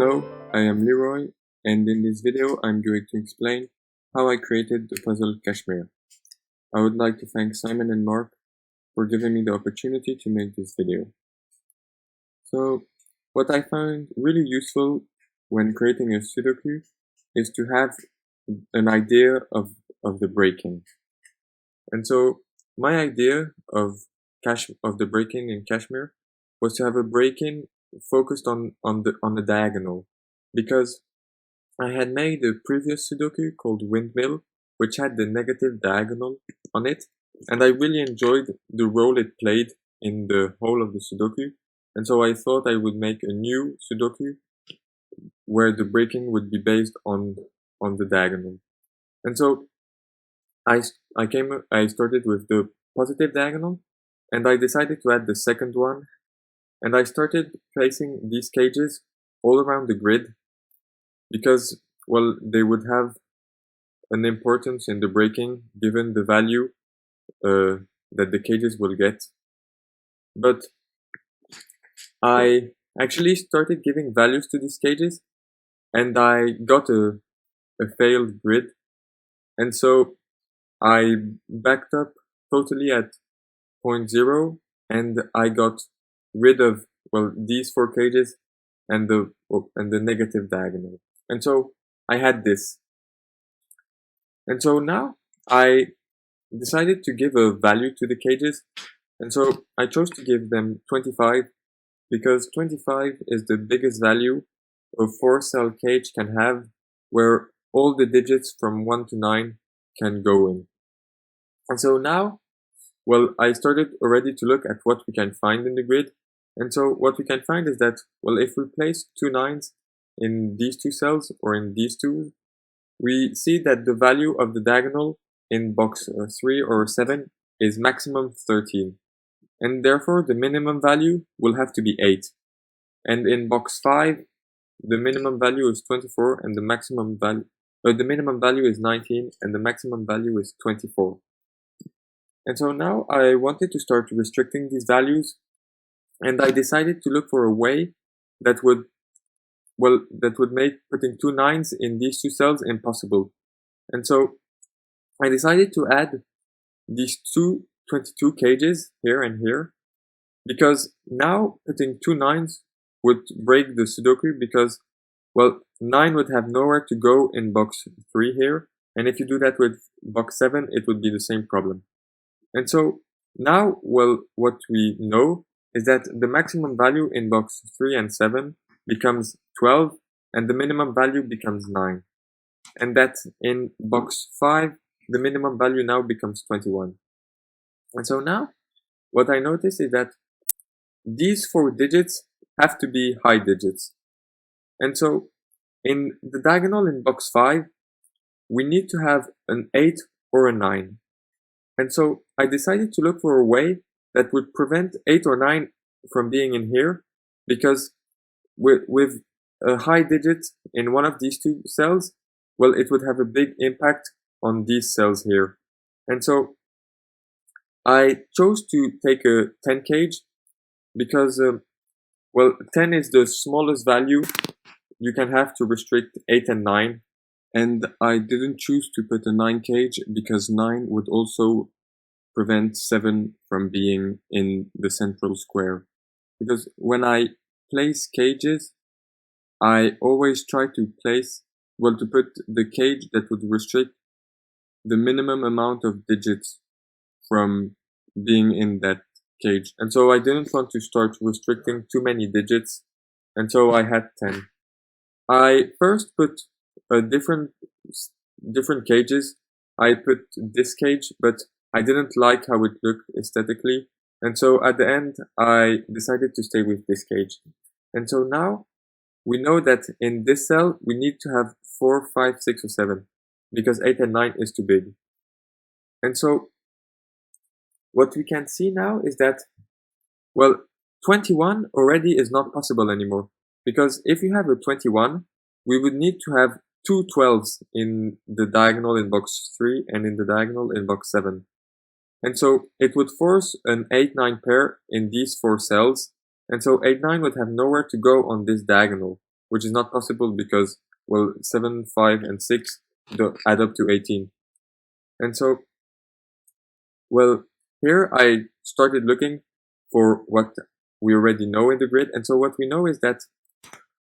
Hello, I am Lerroyy, and in this video I'm going to explain how I created the puzzle Kashmir. I would like to thank Simon and Mark for giving me the opportunity to make this video. So, what I found really useful when creating a Sudoku is to have an idea of the breaking. And so, my idea of the breaking in Kashmir was to have a breaking focused on the diagonal, because I had made a previous Sudoku called Windmill, which had the negative diagonal on it, and I really enjoyed the role it played in the whole of the Sudoku, and so I thought I would make a new Sudoku where the breaking would be based on the diagonal. And so I started with the positive diagonal, and I decided to add the second one, and I started placing these cages all around the grid because, well, they would have an importance in the breaking given the value that the cages will get. But I actually started giving values to these cages, and I got a failed grid, and so I backed up totally at 0.0, and I got rid of, well, these 4 cages and the negative diagonal. And so I had this. And so now I decided to give a value to the cages, and so I chose to give them 25 because 25 is the biggest value a 4-cell cage can have, where all the digits from 1 to 9 can go in. And so now, well, I started already to look at what we can find in the grid. And so what we can find is that, well, if we place 2 9s in these 2 cells or in these 2, we see that the value of the diagonal in box 3 or 7 is maximum 13. And therefore the minimum value will have to be 8. And in box 5, the minimum value is 24 and the maximum value, the minimum value is 19 and the maximum value is 24. And so now I wanted to start restricting these values, and I decided to look for a way that would make putting 2 9s in these 2 cells impossible. And so I decided to add these 2 22 cages here and here, because now putting 2 9s would break the Sudoku, because, well, 9 would have nowhere to go in box 3 here, and if you do that with box 7, it would be the same problem. And so now, well, what we know is that the maximum value in box 3 and 7 becomes 12, and the minimum value becomes 9. And that in box 5, the minimum value now becomes 21. And so now, what I notice is that these 4 digits have to be high digits. And so in the diagonal in box 5, we need to have an 8 or a 9. And so I decided to look for a way that would prevent 8 or 9 from being in here, because with a high digit in one of these 2 cells, well, it would have a big impact on these cells here. And so I chose to take a 10 cage because, well, 10 is the smallest value you can have to restrict 8 and 9. And I didn't choose to put a 9 cage because 9 would also prevent 7 from being in the central square. Because when I place cages, I always try to put the cage that would restrict the minimum amount of digits from being in that cage. And so I didn't want to start restricting too many digits, and so I had 10. I first put different cages. I put this cage, but I didn't like how it looked aesthetically, and so at the end I decided to stay with this cage. And so now we know that in this cell we need to have 4, 5, 6, or 7, because 8 and 9 is too big. And so what we can see now is that, well, 21 already is not possible anymore, because if you have a 21, we would need to have 2 12s in the diagonal in box 3 and in the diagonal in box 7. And so it would force an 8-9 pair in these 4 cells, and so 8-9 would have nowhere to go on this diagonal. which is not possible because, well, 7, 5, and 6 don't add up to 18. And so, well, here I started looking for what we already know in the grid. And so what we know is that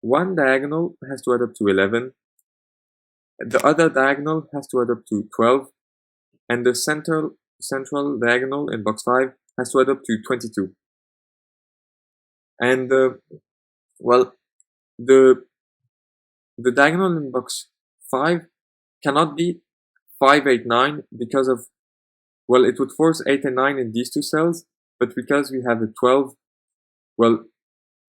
one diagonal has to add up to 11, the other diagonal has to add up to 12, and the central diagonal in box 5 has to add up to 22. And well, the diagonal in box 5 cannot be 5, 8, 9 because of, well, it would force 8 and 9 in these two cells, but because we have a 12, well,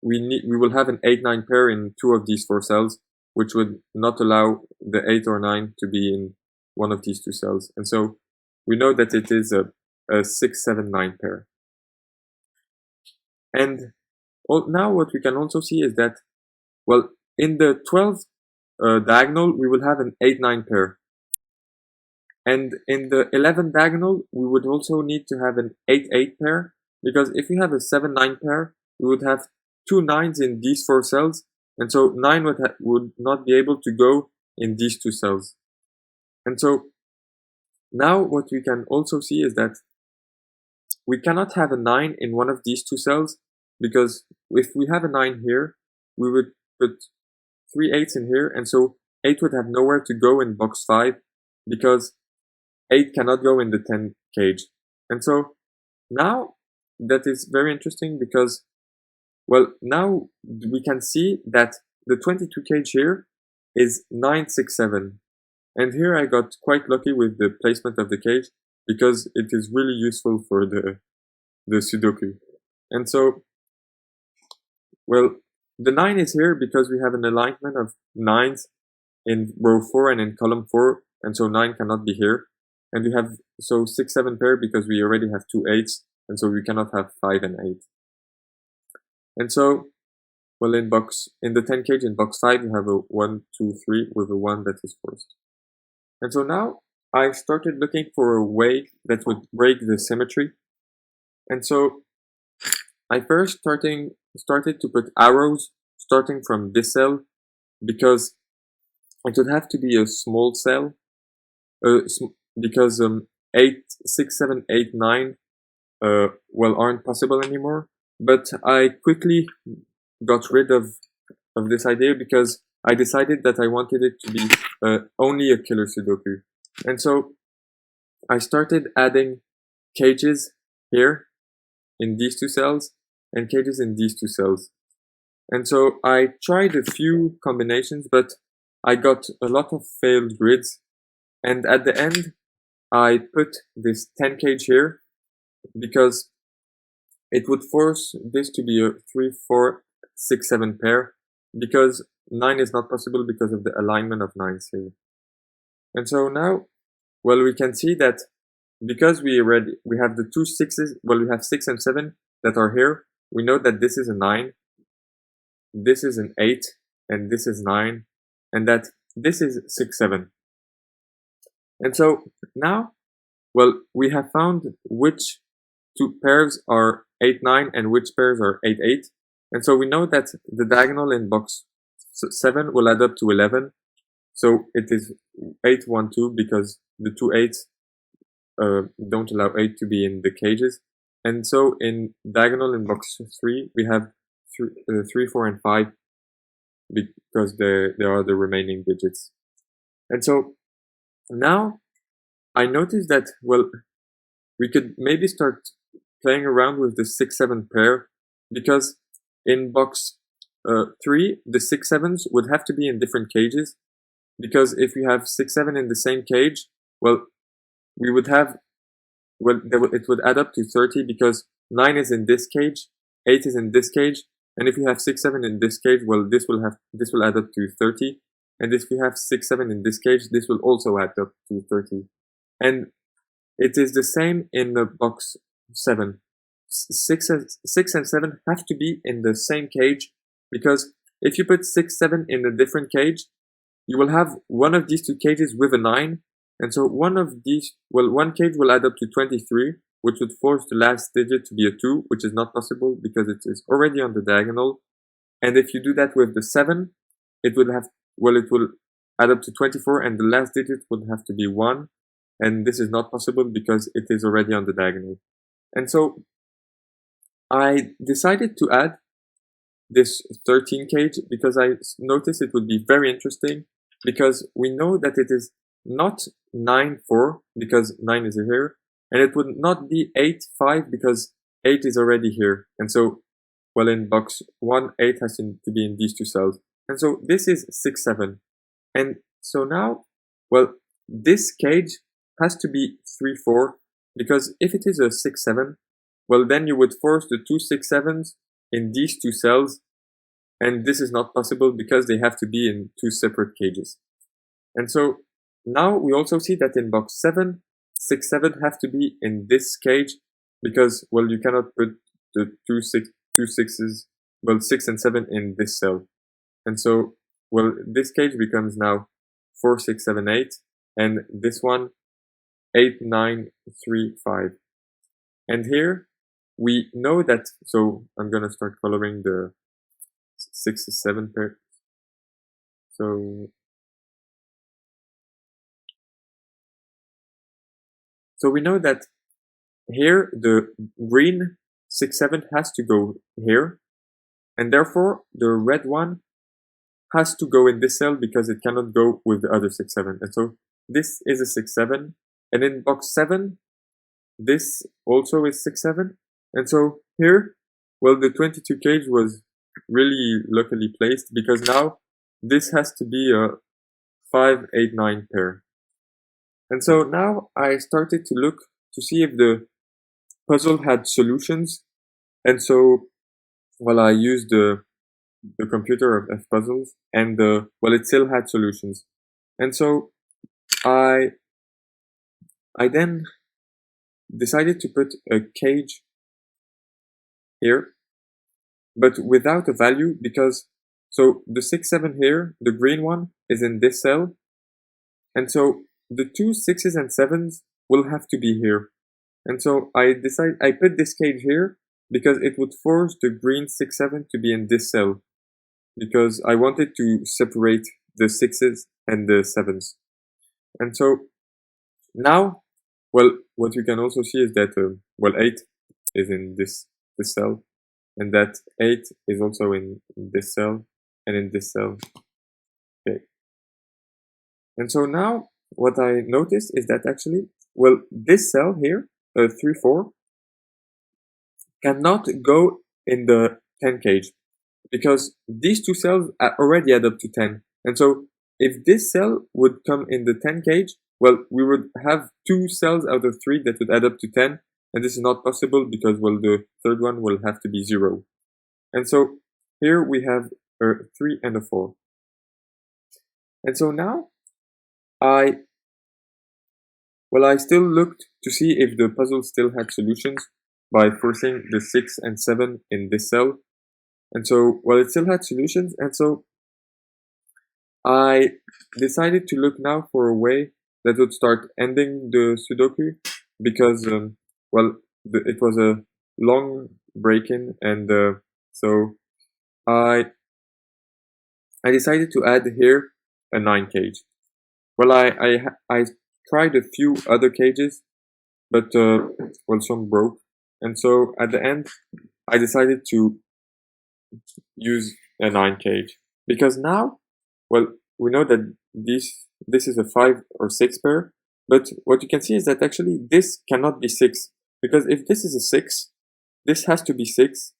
we will have an 8, 9 pair in 2 of these 4 cells, which would not allow the 8 or 9 to be in one of these 2 cells. And so we know that it is a 6, 7, 9 pair. And now what we can also see is that, well, in the 12th diagonal, we will have an 8, 9 pair. And in the 11th diagonal, we would also need to have an 8, 8 pair, because if we have a 7, 9 pair, we would have 2 9s in these 4 cells, and so 9 would not be able to go in these 2 cells. And so now what we can also see is that we cannot have a 9 in one of these 2 cells, because if we have a 9 here, we would put 3 8s in here, and so 8 would have nowhere to go in box 5, because 8 cannot go in the 10 cage. And so now that is very interesting because, well, now we can see that the 22 cage here is 9, 6, 7. And here I got quite lucky with the placement of the cage because it is really useful for the Sudoku. And so, well, the 9 is here because we have an alignment of 9s in row 4 and in column 4, and so 9 cannot be here. And we have, so 6, 7 pair because we already have 2 8s, and so we cannot have 5 and 8. And so, well, in the 10 cage in box 5, you have a 1, 2, 3 with a 1 that is forced. And so now I started looking for a way that would break the symmetry. And so I first started to put arrows starting from this cell, because it would have to be a small cell, because 8, 6, 7, 8, 9 well, aren't possible anymore. But I quickly got rid of this idea because I decided that I wanted it to be only a killer Sudoku. And so I started adding cages here in these 2 cells and cages in these 2 cells. And so I tried a few combinations, but I got a lot of failed grids. And at the end, I put this 10 cage here because it would force this to be a 3, 4, 6, 7 pair, because 9 is not possible because of the alignment of 9s here. And so now, well, we can see that because we have the 2 6s, well, we have 6 and 7 that are here. We know that this is a 9, this is an 8, and this is 9, and that this is 6, 7. And so now, well, we have found which 2 pairs are 8, 9 and which pairs are 8, 8. And so we know that the diagonal in box 7 will add up to 11. So it is 8, 1, 2 because the 2 8s don't allow 8 to be in the cages. And so in diagonal in box 3, we have 3, 4, and 5 because they are the remaining digits. And so now I noticed that, well, we could maybe start playing around with the 6, 7 pair, because in box 3, the 6, 7s would have to be in different cages, because if we have 6, 7 in the same cage, well, we would have, well, it would add up to 30 because 9 is in this cage, 8 is in this cage, and if we have 6, 7 in this cage, well, this will add up to 30, and if we have 6, 7 in this cage, this will also add up to 30. And it is the same in the box 7. 6 and 7 have to be in the same cage, because if you put 6, 7 in a different cage, you will have one of these 2 cages with a 9, and so one cage will add up to 23, which would force the last digit to be a 2, which is not possible because it is already on the diagonal. And if you do that with the 7, it would have, well, it will add up to 24, and the last digit would have to be 1, and this is not possible because it is already on the diagonal. And so I decided to add this 13 cage because I noticed it would be very interesting, because we know that it is not 9, 4, because 9 is here, and it would not be 8, 5, because 8 is already here. And so, well, in box 1, 8 has to be in these two cells. And so this is 6, 7. And so now, well, this cage has to be 3, 4, because if it is a 6, 7, well, then you would force the two 6, 7s in these two cells, and this is not possible because they have to be in two separate cages. And so now we also see that in box 7, 6, 7 have to be in this cage, because, well, you cannot put the two 6s, well, 6 and 7 in this cell. And so, well, this cage becomes now 4, 6, 7, 8, and this one 8, 9, 3, 5. And here we know that, so I'm gonna start coloring the 6, 7 pair. So we know that here the green 6, 7 has to go here, and therefore the red one has to go in this cell because it cannot go with the other 6, 7. And so this is a 6, 7, and in box 7 this also is 6, 7. And so here, well, the 22 cage was really luckily placed, because now this has to be a 5, 8, 9 pair. And so now I started to look to see if the puzzle had solutions. And so, well, I used the computer of puzzles, and well, it still had solutions. And so I then decided to put a cage here, but without a value, because, so the 6, 7 here, the green one, is in this cell, and so the two 6s and 7s will have to be here. And so I put this cage here because it would force the green 6, 7 to be in this cell, because I wanted to separate the 6s and the 7s. And so now, well, what you can also see is that, well, 8 is in this cell, and that 8 is also in this cell, and in this cell. Okay. And so now, what I noticed is that actually, well, this cell here, 3, 4, cannot go in the 10 cage, because these two cells already add up to 10. And so if this cell would come in the 10 cage, well, we would have 2 cells out of 3 that would add up to 10, and this is not possible because, well, the third one will have to be 0. And so here we have a 3 and a 4. And so now I still looked to see if the puzzle still had solutions by forcing the 6 and 7 in this cell. And so, well, it still had solutions, and so I decided to look now for a way that would start ending the Sudoku, because, well, it was a long break-in, and so I decided to add here a 9 cage. Well, I tried a few other cages, but well, some broke, and so at the end I decided to use a 9 cage, because now, well, we know that this is a 5 or 6 pair, but what you can see is that actually this cannot be 6, because if this is a 6, this has to be 6,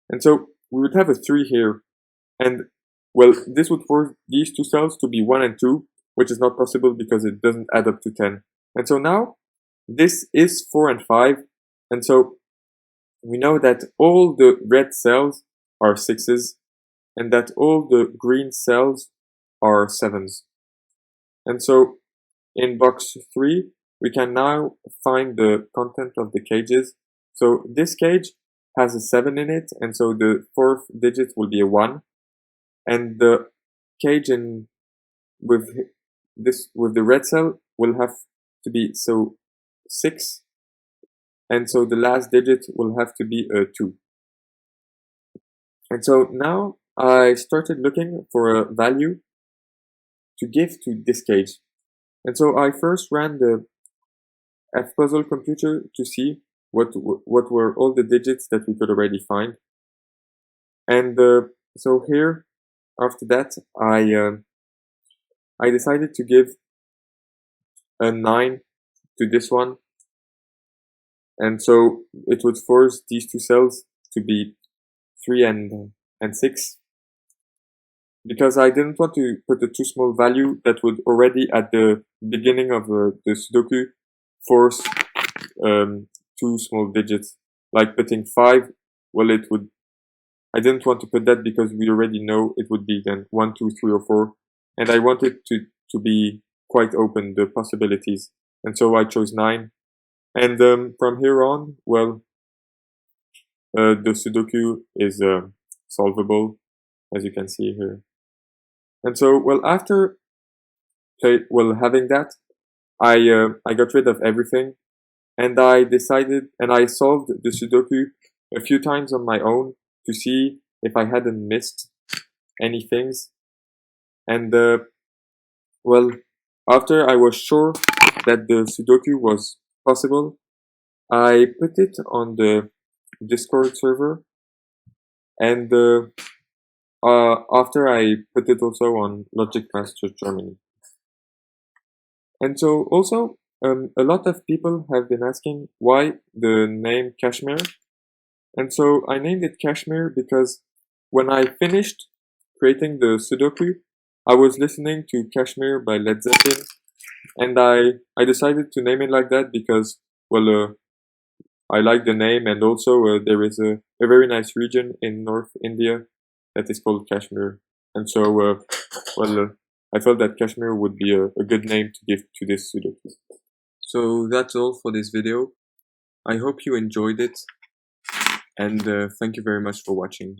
and so we would have a 3 here, and, well, this would force these two cells to be 1 and 2, which is not possible because it doesn't add up to 10. And so now this is 4 and 5, and so we know that all the red cells are 6s, and that all the green cells are 7s. And so in box 3, we can now find the content of the cages. So this cage has a 7 in it, and so the 4th digit will be a 1. And the cage with the red cell will have to be 6, and so the last digit will have to be a 2. And so now I started looking for a value to give to this cage. And so I first ran the F-puzzle computer to see what were all the digits that we could already find. And so here, after that, I decided to give a 9 to this one. And so it would force these two cells to be 3 and 6. Because I didn't want to put a too small value that would already at the beginning of the Sudoku force 2 small digits. Like putting 5, well I didn't want to put that because we already know it would be then 1, 2, 3 or 4. And I wanted to be quite open, the possibilities. And so I chose 9. And from here on, well, the Sudoku is solvable, as you can see here. And so, well, after having that, I got rid of everything, and I decided, and I solved the Sudoku a few times on my own to see if I hadn't missed any things. And well, after I was sure that the Sudoku was possible, I put it on the Discord server, and after I put it also on Logic Master Germany. And so also, a lot of people have been asking why the name Kashmir. And so I named it Kashmir because when I finished creating the Sudoku, I was listening to Kashmir by Led Zeppelin, and I decided to name it like that because, well, I like the name, and also there is a very nice region in North India that is called Kashmir. And so, well, I felt that Kashmir would be a good name to give to this Sudoku. So that's all for this video. I hope you enjoyed it, and thank you very much for watching.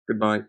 Goodbye.